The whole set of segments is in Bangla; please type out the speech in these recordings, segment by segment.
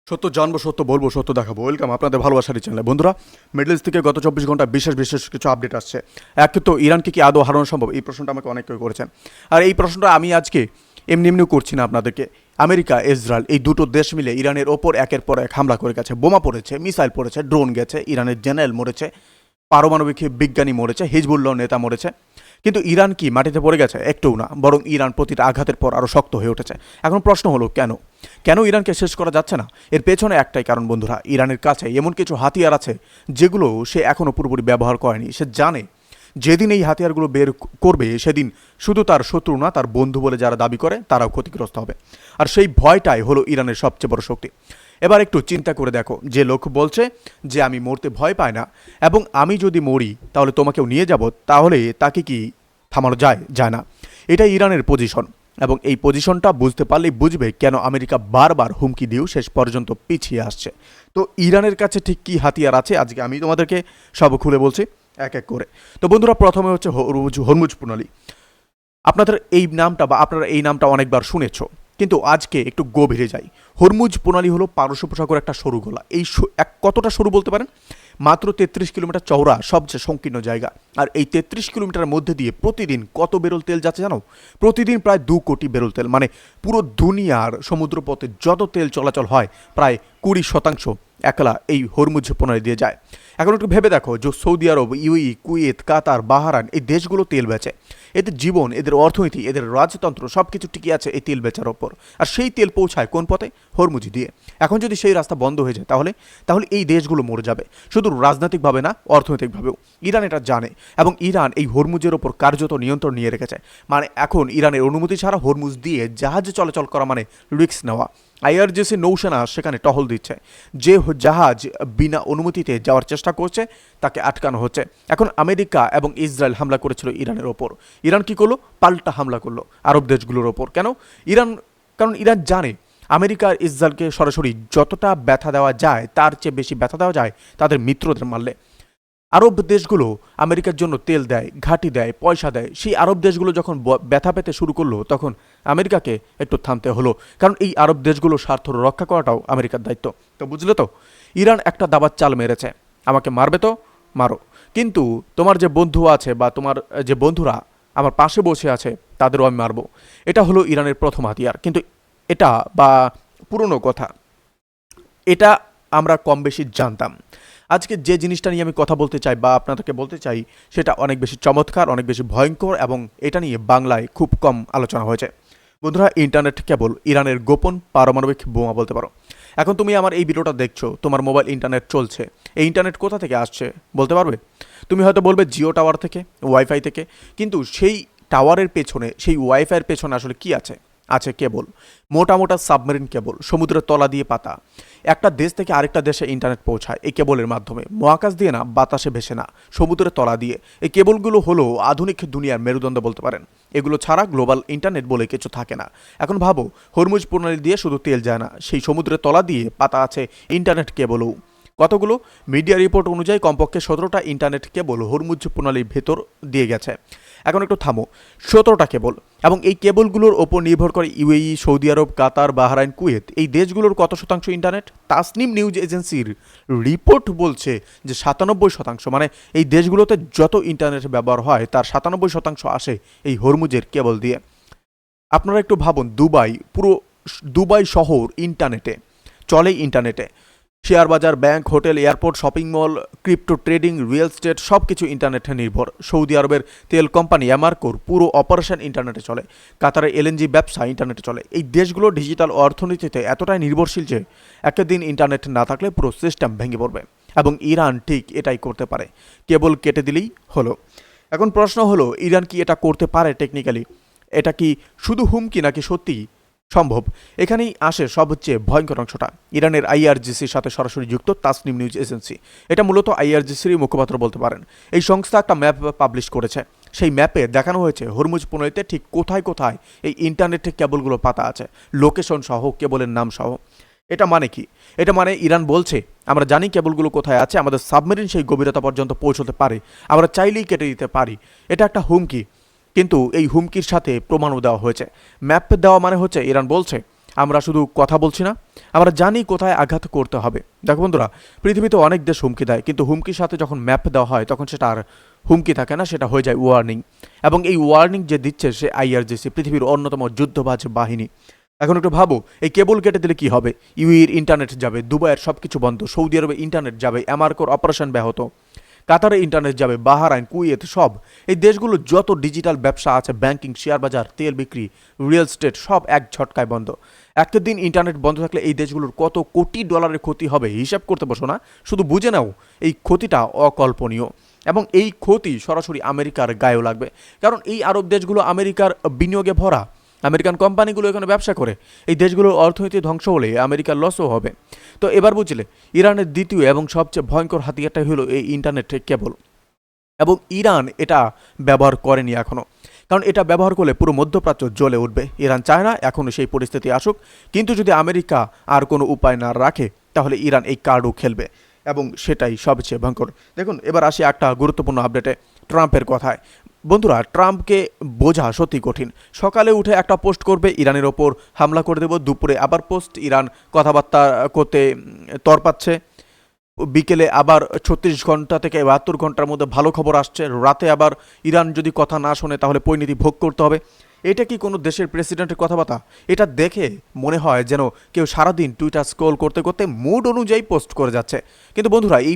সত্য জানবো, সত্য বলবো, সত্য দেখাবো। ওয়েলকাম আপনাদের ভালোবাসার চ্যানেলে। বন্ধুরা, মিডল ইস্ট থেকে গত 24 ঘন্টা বিশেষ বিশেষ কিছু আপডেট আসছে। এক তো ইরানকে কি আদৌ হারানো সম্ভব, এই প্রশ্নটা আমাকে অনেক কেউ করেছেন। আর এই প্রশ্নটা আমি আজকে এমনি এমনিও করছি না আপনাদেরকে। আমেরিকা, ইসরায়েল এই দুটো দেশ মিলে ইরানের ওপর একের পর এক হামলা করে গেছে। বোমা পড়েছে, মিসাইল পড়েছে, ড্রোন গেছে, ইরানের জেনারেল মরেছে, পারমাণবিক বিজ্ঞানী মরেছে, হিজবুল্লাহ নেতা মরেছে। কিন্তু ইরান কি মাটিতে পড়ে গেছে? একটুও না, বরং ইরান প্রতিটা আঘাতের পর আরও শক্ত হয়ে উঠেছে। এখন প্রশ্ন হলো কেন কেন ইরানকে শেষ করা যাচ্ছে না? এর পেছনে একটাই কারণ বন্ধুরা, ইরানের কাছে এমন কিছু হাতিয়ার আছে যেগুলো সে এখনও পুরোপুরি ব্যবহার করেনি। সে জানে যেদিন এই হাতিয়ারগুলো বের করবে সেদিন শুধু তার শত্রু না, তার বন্ধু বলে যারা দাবি করে তারাও ক্ষতিগ্রস্ত হবে। আর সেই ভয়টাই হলো ইরানের সবচেয়ে বড় শক্তি। এবার একটু চিন্তা করে দেখো, যে লোক বলছে যে আমি মরতে ভয় পাই না এবং আমি যদি মরি তাহলে তোমাকেও নিয়ে যাব, তাহলে তাকে কি থামানো যায়? যায় না। এটাই ইরানের পজিশন, এবং এই পজিশনটা বুঝতে পারলেই বুঝবে কেন আমেরিকা বারবার হুমকি দিয়েও শেষ পর্যন্ত পিছিয়ে আসছে। তো ইরানের কাছে ঠিক কী হাতিয়ার আছে আজকে আমি তোমাদেরকে সব খুলে বলছি এক এক করে। তো বন্ধুরা, প্রথমে হচ্ছে হরমুজ প্রণালী। আপনাদের এই নামটা বা আপনারা এই নামটা অনেকবার শুনেছ, কিন্তু আজকে একটু গভীরে যাই। হরমুজ প্রণালী হলো পারস্য উপসাগরের একটা সরু গলা। এই কতটা সরু বলতে পারেন? মাত্র 33 কিলোমিটার চওড়া, সবচেয়ে সংকীর্ণ জায়গা। আর এই 33 কিলোমিটারের মধ্যে দিয়ে প্রতিদিন কত বেরোল তেল যাচ্ছে জানো? প্রতিদিন প্রায় 2 কোটি বেরোল তেল। মানে পুরো দুনিয়ার সমুদ্রপথে যত তেল চলাচল হয় প্রায় 20% একলা এই হরমুজ প্রণালী দিয়ে যায়। এখন একটু ভেবে দেখো, যে সৌদি আরব, ইউই, কুয়েত, কাতার, বাহরাইন এই দেশগুলো তেল বেচে। এদের জীবন, এদের অর্থনীতি, এদের রাজতন্ত্র সব কিছু টিকে আছে এই তেল বেচার ওপর। আর সেই তেল পৌঁছায় কোন পথে? হরমুজি দিয়ে। এখন যদি সেই রাস্তা বন্ধ হয়ে যায় তাহলে তাহলে এই দেশগুলো মরে যাবে, শুধু রাজনৈতিকভাবে না, অর্থনৈতিকভাবেও। ইরান এটা জানে, এবং ইরান এই হরমুজের ওপর কার্যত নিয়ন্ত্রণ নিয়ে রেখেছে। মানে এখন ইরানের অনুমতি ছাড়া হরমুজ দিয়ে জাহাজ চলাচল করা মানে রিস্ক নেওয়া। আইআরজিসি নৌসেনা সেখানে টহল দিচ্ছে। যে জাহাজ বিনা অনুমতিতে যাওয়ার চেষ্টা করছে তাকে আটকানো হচ্ছে। এখন আমেরিকা এবং ইসরায়েল হামলা করেছিল ইরানের ওপর। ইরান কি করলো? পাল্টা হামলা করলো আরব দেশগুলোর ওপর। কেন? কারণ ইরান জানে আমেরিকা আর ইসরায়েলকে সরাসরি যতটা ব্যথা দেওয়া যায় তার চেয়ে বেশি ব্যথা দেওয়া যায় তাদের মিত্রদের মারলে। আরব দেশগুলো আমেরিকার জন্য তেল দেয়, ঘাঁটি দেয়, পয়সা দেয়। সেই আরব দেশগুলো যখন ব্যথা পেতে শুরু করলো তখন আমেরিকাকে একটু থামতে হলো, কারণ এই আরব দেশগুলোর স্বার্থ রক্ষা করাটাও আমেরিকার দায়িত্ব। তো বুঝলে তো, ইরান একটা দাবার চাল মেরেছে, আমাকে মারবে তো মারো, কিন্তু তোমার যে বন্ধু আছে বা তোমার যে বন্ধুরা আমার পাশে বসে আছে তাদেরও আমি মারবো। এটা হলো ইরানের প্রথম হাতিয়ার। কিন্তু এটা বা পুরনো কথা, এটা আমরা কম বেশি জানতাম। আজকে যে জিনিসটা নিয়ে আমি কথা বলতে চাই বা আপনাদেরকে বলতে চাই সেটা অনেক বেশি চমৎকার, অনেক বেশি ভয়ঙ্কর, এবং এটা নিয়ে বাংলায় খুব কম আলোচনা হয়েছে। বন্ধুরা, ইন্টারনেট কেবল ইরানের গোপন পারমাণবিক বোমা বলতে পারো। এখন তুমি আমার এই ভিডিওটা দেখছো, তোমার মোবাইল ইন্টারনেট চলছে। এই ইন্টারনেট কোথা থেকে আসছে বলতে পারবে? তুমি হয়তো বলবে জিও টাওয়ার থেকে, ওয়াইফাই থেকে। কিন্তু সেই টাওয়ারের পেছনে, সেই ওয়াইফাইয়ের পেছনে আসলে কি আছে? আছে কেবল, মোটা মোটা সাবমেরিন কেবল, সমুদ্রের তলা দিয়ে পাতা। একটা দেশ থেকে আরেকটা দেশে ইন্টারনেট পৌঁছায় এই কেবলের মাধ্যমে। মহাকাশ দিয়ে না, বাতাসে ভেসে না, সমুদ্রের তলা দিয়ে। এই কেবলগুলো হলো আধুনিক দুনিয়ার মেরুদণ্ড বলতে পারেন। এগুলো ছাড়া গ্লোবাল ইন্টারনেট বলে কিছু থাকে না। এখন ভাবো, হরমুজ প্রণালী দিয়ে শুধু তেল যায় না, সেই সমুদ্রের তলা দিয়ে পাতা আছে ইন্টারনেট কেবলও। কতগুলো? মিডিয়া রিপোর্ট অনুযায়ী কমপক্ষে 17টা ইন্টারনেট কেবল হরমুজ প্রণালীর ভেতর দিয়ে গেছে। এখন একটু থামো, 17টা কেবল, এবং এই কেবলগুলোর ওপর নির্ভর করে ইউএই, সৌদি আরব, কাতার, বাহরাইন, কুয়েত। এই দেশগুলোর কত শতাংশ ইন্টারনেট? তাসনিম নিউজ এজেন্সির রিপোর্ট বলছে যে 97%। মানে এই দেশগুলোতে যত ইন্টারনেট ব্যবহার হয় তার 97% আসে এই হরমুজের কেবল দিয়ে। আপনারা একটু ভাবুন, পুরো দুবাই শহর ইন্টারনেটে চলে। ইন্টারনেটে শেয়ার বাজার, bank, hotel, airport, shopping mall, crypto trading, real estate সব কিছু ইন্টারনেটে নির্ভর। সৌদি আরবের তেল কোম্পানি অ্যামারকোর পুরো অপারেশন ইন্টারনেটে চলে। কাতারের এলএনজি ব্যবসা ইন্টারনেটে চলে। এই দেশগুলো ডিজিটাল অর্থনীতিতে এতটাই নির্ভরশীল যে একটা দিন ইন্টারনেট না থাকলে পুরো সিস্টেম ভেঙে পড়বে। এবং ইরান ঠিক এটাই করতে পারে, কেবল কেটে দিলেই হলো। এখন প্রশ্ন হলো, ইরান কি এটা করতে পারে টেকনিক্যালি? এটা কি শুধু হুমকি নাকি সত্যি সম্ভব? এখানেই আসে সবচেয়ে ভয়ঙ্কর অংশটা। ইরানের আইআরজিসির সাথে সরাসরি যুক্ত তাসনিম নিউজ এজেন্সি। এটা মূলত আইআরজিসির মুখপাত্র বলতে পারেন। এই সংস্থা একটা ম্যাপ পাবলিশ করেছে। সেই ম্যাপে দেখানো হয়েছে হরমুজ প্রণালীতে ঠিক কোথায় কোথায় এই ইন্টারনেটের কেবলগুলো পাতা আছে, লোকেশন সহ, কেবলের নাম সহ। এটা মানে কি? এটা মানে ইরান বলছে, আমরা জানি কেবলগুলো কোথায় আছে, আমাদের সাবমেরিন সেই গভীরতা পর্যন্ত পৌঁছতে পারে, আমরা চাইলেই কেটে দিতে পারি। এটা একটা হুমকি, কিন্তু এই হুমকির সাথে প্রমাণও দেওয়া হয়েছে। ম্যাপ দেওয়া মানে হচ্ছে ইরান বলছে আমরা শুধু কথা বলছি না, আমরা জানি কোথায় আঘাত করতে হবে। দেখো বন্ধুরা, পৃথিবীতে অনেক দেশ হুমকি দেয়, কিন্তু হুমকির সাথে যখন ম্যাপ দেওয়া হয় তখন সেটা আর হুমকি থাকে না, সেটা হয়ে যায় ওয়ার্নিং। এবং এই ওয়ার্নিং যে দিচ্ছে সে আইআরজিসি, পৃথিবীর অন্যতম যুদ্ধবাজ বাহিনী। এখন একটু ভাবো, এই কেবল কেটে দিলে কি হবে? ইউএর ইন্টারনেট যাবে, দুবাইয়ের সব কিছু বন্ধ, সৌদি আরবে ইন্টারনেট যাবে, আমেরিকার অপারেশন ব্যাহত, কাতারে ইন্টারনেট যাবে, বাহারাইন, কুয়েত, সব এই দেশগুলো যত ডিজিটাল ব্যবসা আছে, ব্যাংকিং, শেয়ার বাজার, তেল বিক্রি, রিয়েল এস্টেট, সব এক ঝটকায় বন্ধ। একটা দিন ইন্টারনেট বন্ধ থাকলে এই দেশগুলোর কত কোটি ডলারের ক্ষতি হবে হিসাব করতে বসো না, শুধু বুঝে নাও এই ক্ষতিটা অকল্পনীয়। এবং এই ক্ষতি সরাসরি আমেরিকার গায়েও লাগবে, কারণ এই আরব দেশগুলো আমেরিকার বিনিয়োগে ভরা, আমেরিকান কোম্পানিগুলো এখানে ব্যবসা করে। এই দেশগুলোর অর্থনীতি ধ্বংস হলে আমেরিকার লসও হবে। তো এবার বুঝলে, ইরানের দ্বিতীয় এবং সবচেয়ে ভয়ঙ্কর হাতিয়ারটাই হলো এই ইন্টারনেট কেবল। এবং ইরান এটা ব্যবহার করেনি এখনও, কারণ এটা ব্যবহার করলে পুরো মধ্যপ্রাচ্য জ্বলে উঠবে। ইরান চায় না এখনও সেই পরিস্থিতি আসুক, কিন্তু যদি আমেরিকা আর কোনো উপায় না রাখে তাহলে ইরান এই কার্ডও খেলবে, এবং সেটাই সবচেয়ে ভয়ঙ্কর। দেখুন, এবার আসি একটা গুরুত্বপূর্ণ আপডেটে, ট্রাম্পের কথায়। বন্ধুরা, ট্রাম্পকে বোঝা সত্যি কঠিন। সকালে উঠে একটা পোস্ট করবে ইরানের ওপর হামলা করে দেব, দুপুরে আবার পোস্ট ইরান কথাবার্তা করতে তরপাচ্ছে, বিকেলে আবার 36 ঘন্টা থেকে 72 ঘন্টার মধ্যে ভালো খবর আসছে, রাতে আবার ইরান যদি কথা না শোনে তাহলে পরিণতি ভোগ করতে হবে। এটা কি কোনো দেশের প্রেসিডেন্টের কথাবার্তা? এটা দেখে মনে হয় যেন কেউ সারাদিন টুইটার স্ক্রল করতে করতে মুড অনুযায়ী পোস্ট করে যাচ্ছে। কিন্তু বন্ধুরা, এই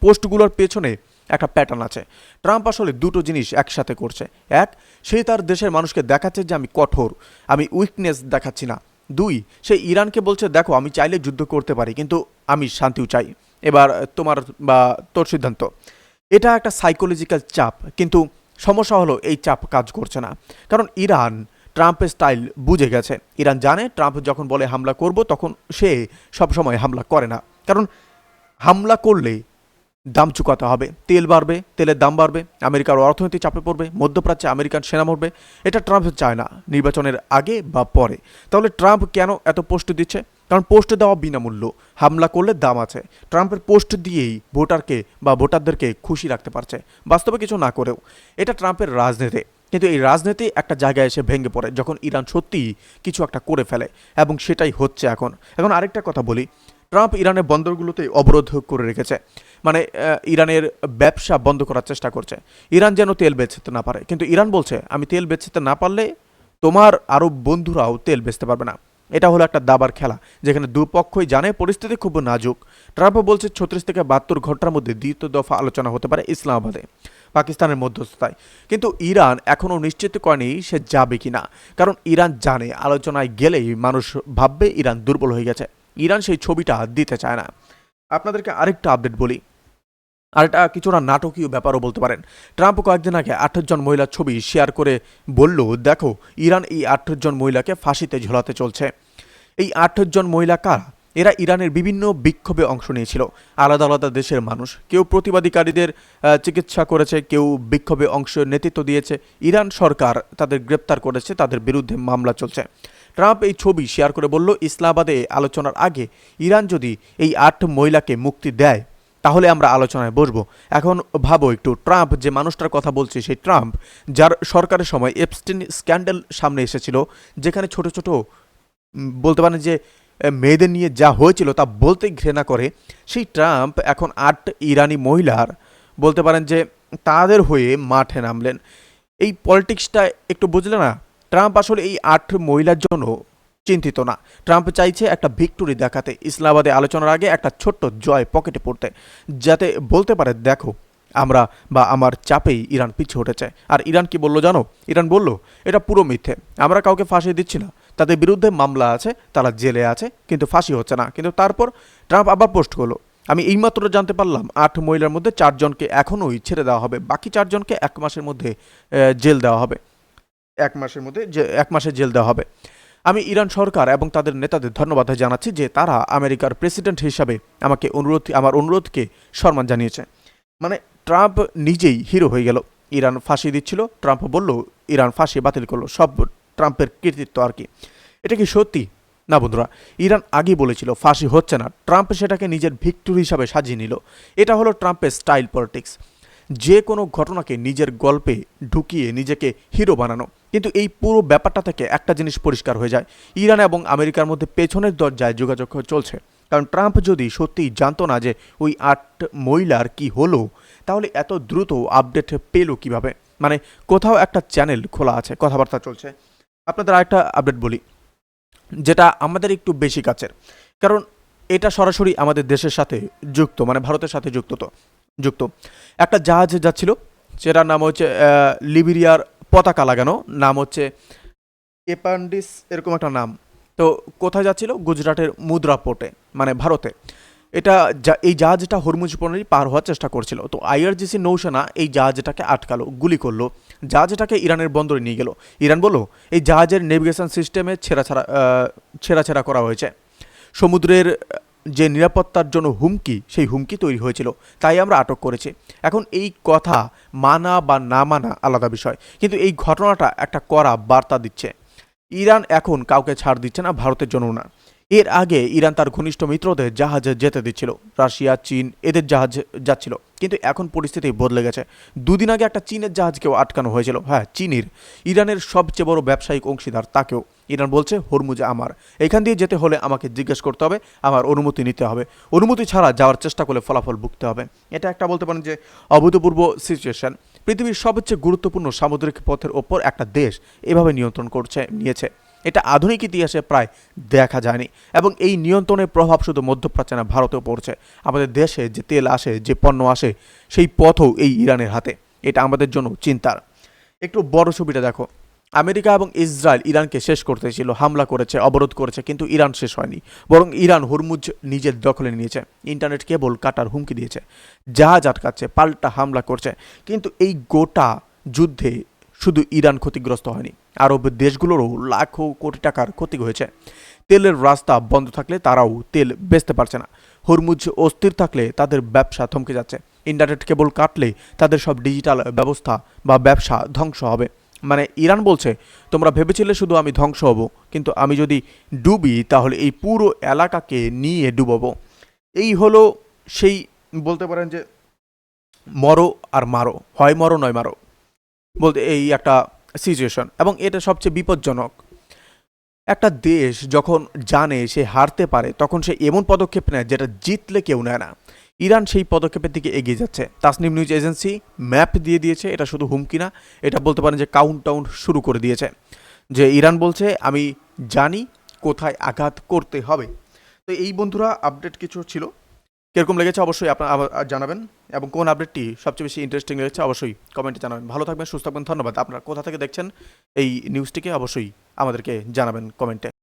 পোস্টগুলোর পেছনে একটা প্যাটার্ন আছে। ট্রাম্প আসলে দুটো জিনিস একসাথে করছে। এক, সে তার দেশের মানুষকে দেখাচ্ছে যে আমি কঠোর, আমি উইকনেস দেখাচ্ছি না। দুই, সে ইরানকে বলছে দেখো আমি চাইলে যুদ্ধ করতে পারি, কিন্তু আমি শান্তিও চাই, এবার তোমার বা তোর সিদ্ধান্ত। এটা একটা সাইকোলজিক্যাল চাপ, কিন্তু সমস্যা হলো এই চাপ কাজ করছে না, কারণ ইরান ট্রাম্পের স্টাইল বুঝে গেছে। ইরান জানে ট্রাম্প যখন বলে হামলা করব তখন সে সবসময় হামলা করে না, কারণ হামলা করলে দাম চুকাতে হবে, তেল বাড়বে, তেলের দাম বাড়বে, আমেরিকার অর্থনীতি চাপে পড়বে, মধ্যপ্রাচ্যে আমেরিকান সেনা মরবে। এটা ট্রাম্প চায় না, নির্বাচনের আগে বা পরে। তাহলে ট্রাম্প কেন এত পোস্ট দিচ্ছে? কারণ পোস্ট দেওয়া বিনামূল্য, হামলা করলে দাম আছে। ট্রাম্পের পোস্ট দিয়েই ভোটারকে বা ভোটারদেরকে খুশি রাখতে পারছে, বাস্তবে কিছু না করেও। এটা ট্রাম্পের রাজনীতি। কিন্তু এই রাজনীতি একটা জায়গায় এসে ভেঙে পড়ে যখন ইরান সত্যিই কিছু একটা করে ফেলে, এবং সেটাই হচ্ছে এখন। এখন আরেকটা কথা বলি, ট্রাম্প ইরানের বন্দরগুলোতে অবরোধ করে রেখেছে, মানে ইরানের ব্যবসা বন্ধ করার চেষ্টা করছে, ইরান যেন তেল বেচতে না পারে। কিন্তু ইরান বলছে আমি তেল বেচতে না পারলে তোমার আরব বন্ধুরাও তেল বেচতে পারবে না। এটা হলো একটা দাবার খেলা, যেখানে দুপক্ষই জানে পরিস্থিতি খুব নাজুক। ট্রাম্প বলছে 36 থেকে 72 ঘন্টার মধ্যে দ্বিতীয় দফা আলোচনা হতে পারে ইসলামাবাদে, পাকিস্তানের মধ্যস্থতায়। কিন্তু ইরান এখনও নিশ্চিত করেনি সে যাবে কিনা, কারণ ইরান জানে আলোচনায় গেলেই মানুষ ভাববে ইরান দুর্বল হয়ে গেছে। ইরান সেই ছবিটা দিতে চায় না। আপনাদেরকে আরেকটা আপডেট বলি, আর এটা কিছুটা নাটকীয় ব্যাপারও বলতে পারেন। ট্রাম্প কয়েকদিন আগে 28 জন মহিলার ছবি শেয়ার করে বলল দেখো ইরান এই 28 জন মহিলাকে ফাঁসিতে ঝোলাতে চলছে। এই 28 জন মহিলা কারা? এরা ইরানের বিভিন্ন বিক্ষোভে অংশ নিয়েছিল, আলাদা আলাদা দেশের মানুষ। কেউ প্রতিবাদীকারীদের চিকিৎসা করেছে, কেউ বিক্ষোভে অংশ নেতৃত্ব দিয়েছে। ইরান সরকার তাদের গ্রেপ্তার করেছে, তাদের বিরুদ্ধে মামলা চলছে। ট্রাম্প এই ছবি শেয়ার করে বলল ইসলামাবাদে আলোচনার আগে ইরান যদি এই 8 মহিলাকে মুক্তি দেয় তাহলে আমরা আলোচনায় বসবো। এখন ভাবো একটু, ট্রাম্প যে মানুষটার কথা বলছে, সেই ট্রাম্প যার সরকারের সময় এপস্টিন স্ক্যান্ডাল সামনে এসেছিল, যেখানে ছোট ছোট বলতে পারেন যে মেয়েদের নিয়ে যা হয়েছিল তা বলতে ঘৃণা করে, সেই ট্রাম্প এখন 8 ইরানি মহিলার বলতে পারেন যে তাদের হয়ে মাঠে নামলেন। এই পলিটিক্সটা একটু বুঝলে না? ট্রাম্প আসলে এই 8 মহিলার জন্য চিন্তিত না। ট্রাম্প চাইছে একটা ভিক্টোরি দেখাতে, ইসলামাবাদে আলোচনার আগে একটা ছোট্ট জয় পকেটে পড়তে, যাতে বলতে পারে দেখো আমরা বা আমার চাপেই ইরান পিছিয়ে উঠেছে। আর ইরান কি বললো জানো? ইরান বলল এটা পুরো মিথ্যে, আমরা কাউকে ফাঁসি দিচ্ছি না, তাদের বিরুদ্ধে মামলা আছে, তারা জেলে আছে, কিন্তু ফাঁসি হচ্ছে না। কিন্তু তারপর ট্রাম্প আবার পোস্ট করলো আমি এইমাত্র জানতে পারলাম 8 মহিলার মধ্যে 4 জনকে এখনোই ছেড়ে দেওয়া হবে, বাকি 4 জনকে 1 মাসের মধ্যে জেল দেওয়া হবে, 1 মাসের মধ্যে 1 মাসের জেল দেওয়া হবে। আমি ইরান সরকার এবং তাদের নেতাদের ধন্যবাদ জানাচ্ছি যে তারা আমেরিকার প্রেসিডেন্ট হিসাবে আমার অনুরোধকে সম্মান জানিয়েছে। মানে ট্রাম্প নিজেই হিরো হয়ে গেল। ইরান ফাঁসি দিচ্ছিল, ট্রাম্প বলল ইরান ফাঁসি বাতিল করলো, সব ট্রাম্পের কৃতিত্ব আর কি। এটা কি সত্যি? না বন্ধুরা, ইরান আগেই বলেছিল ফাঁসি হচ্ছে না, ট্রাম্প সেটাকে নিজের ভিক্টোরি হিসাবে সাজিয়ে নিল। এটা হলো ট্রাম্পের স্টাইল পলিটিক্স, যে কোনো ঘটনাকে নিজের গল্পে ঢুকিয়ে নিজেকে হিরো বানানো। কিন্তু এই পুরো ব্যাপারটা থেকে একটা জিনিস পরিষ্কার হয়ে যায়, ইরান এবং আমেরিকার মধ্যে পেছনের দরজায় যোগাযোগ চলছে। কারণ ট্রাম্প যদি সত্যিই জানতো না যে ওই 8 মহিলার কি হলো, তাহলে এত দ্রুত আপডেট পেলো কিভাবে? মানে কোথাও একটা চ্যানেল খোলা আছে, কথাবার্তা চলছে। আপনাদের আরেকটা আপডেট বলি, যেটা আমাদের একটু বেশি কাছের, কারণ এটা সরাসরি আমাদের দেশের সাথে যুক্ত, মানে ভারতের সাথে যুক্ত একটা জাহাজ যাচ্ছিল, যেটার নাম হচ্ছে লিবিরিয়ার পতাকা লাগানো, নাম হচ্ছে এপান্ডিস, এরকম একটা নাম। তো কোথায় যাচ্ছিল? গুজরাটের মুদ্রা পোর্টে, মানে ভারতে। এটা এই জাহাজটা হরমুজ প্রণালী পার হওয়ার চেষ্টা করছিল। তো আইআরজিসি নৌসেনা এই জাহাজটাকে আটকালো, গুলি করলো, জাহাজটাকে ইরানের বন্দরে নিয়ে গেল। ইরান বলল এই জাহাজের নেভিগেশন সিস্টেমে ছেঁড়া করা হয়েছে। সমুদ্রের যে নিরাপত্তার জন্য হুমকি, সেই হুমকি তৈরি হয়েছিল, তাই আমরা আটক করেছি। এখন এই কথা মানা বা না মানা আলাদা বিষয়, কিন্তু এই ঘটনাটা একটা কড়া বার্তা দিচ্ছে। ইরান এখন কাউকে ছাড় দিচ্ছে না, ভারতের জন্য না। এর আগে ইরান তার ঘনিষ্ঠ মিত্রদের জাহাজে যেতে দিচ্ছিল, রাশিয়া, চীন, এদের জাহাজ যাচ্ছিল। কিন্তু এখন পরিস্থিতি বদলে গেছে। দুদিন আগে একটা চীনের জাহাজকেও আটকানো হয়েছিল। হ্যাঁ, চীনের, ইরানের সবচেয়ে বড় ব্যবসায়িক অংশীদার, তাকেও। ইরান বলছে হরমুজ আমার, এখান দিয়ে যেতে হলে আমাকে জিজ্ঞেস করতে হবে, আমার অনুমতি নিতে হবে, অনুমতি ছাড়া যাওয়ার চেষ্টা করলে ফলাফল ভুগতে হবে। এটা একটা বলতে পারেন যে অভূতপূর্ব সিচুয়েশন। পৃথিবীর সবচেয়ে গুরুত্বপূর্ণ সামুদ্রিক পথের ওপর একটা দেশ এভাবে নিয়ন্ত্রণ নিয়েছে। এটা আধুনিক ইতিহাসে প্রায় দেখা যায়নি, এবং এই নিয়ন্ত্রণের প্রভাব শুধু মধ্যপ্রাচ্যে না, ভারতেও পড়ছে। আমাদের দেশে যে তেল আসে, যে পণ্য আসে, সেই পথও এই ইরানের হাতে। এটা আমাদের জন্য চিন্তার। একটু বড় ছবিটা দেখো। আমেরিকা এবং ইসরায়েল ইরানকে শেষ করতে ছিল, হামলা করেছে, অবরোধ করেছে, কিন্তু ইরান শেষ হয়নি। বরং ইরান হরমুজ নিজের দখলে নিয়েছে, ইন্টারনেট কেবল কাটার হুমকি দিয়েছে, জাহাজ আটকাচ্ছে, পাল্টা হামলা করছে। কিন্তু এই গোটা যুদ্ধে শুধু ইরান ক্ষতিগ্রস্ত হয়নি, আরব দেশগুলোরও লাখো কোটি টাকার ক্ষতি হয়েছে। তেলের রাস্তা বন্ধ থাকলে তারাও তেল বেচতে পারছে না, হরমুজ অস্থির থাকলে তাদের ব্যবসা থমকে যাচ্ছে, ইন্টারনেট কেবল কাটলে তাদের সব ডিজিটাল ব্যবস্থা বা ব্যবসা ধ্বংস হবে। মানে ইরান বলছে তোমরা ভেবেছিলে শুধু আমি ধ্বংস হব, কিন্তু আমি যদি ডুবি তাহলে এই পুরো এলাকাকে নিয়ে ডুবাবো। এই হলো সেই, বলতে পারেন যে মরো আর মারো, হয় মরো নয় মারো, বলতে এই একটা সিচুয়েশন। এবং এটা সবচেয়ে বিপজ্জনক। একটা দেশ যখন জানে সে হারতে পারে, তখন সে এমন পদক্ষেপ নেয় যেটা জিতলে কেউ নেয় না। ইরান সেই পদক্ষেপের দিকে এগিয়ে যাচ্ছে। তাসনিম নিউজ এজেন্সি ম্যাপ দিয়ে দিয়েছে, এটা শুধু হুমকি না, এটা বলতে পারেন যে কাউন্টডাউন শুরু করে দিয়েছে। যে ইরান বলছে আমি জানি কোথায় আঘাত করতে হবে। তো এই বন্ধুরা আপডেট কিছু ছিল, কিরকম লেগেছে অবশ্যই আপনারা জানাবেন, এবং কোন আপডেটটি সবচেয়ে বেশি ইন্টারেস্টিং লেগেছে অবশ্যই কমেন্টে জানাবেন। ভালো থাকবেন, সুস্থ থাকবেন, ধন্যবাদ। আপনারা কোথা থেকে দেখছেন এই নিউজটিকে অবশ্যই আমাদেরকে জানাবেন কমেন্টে।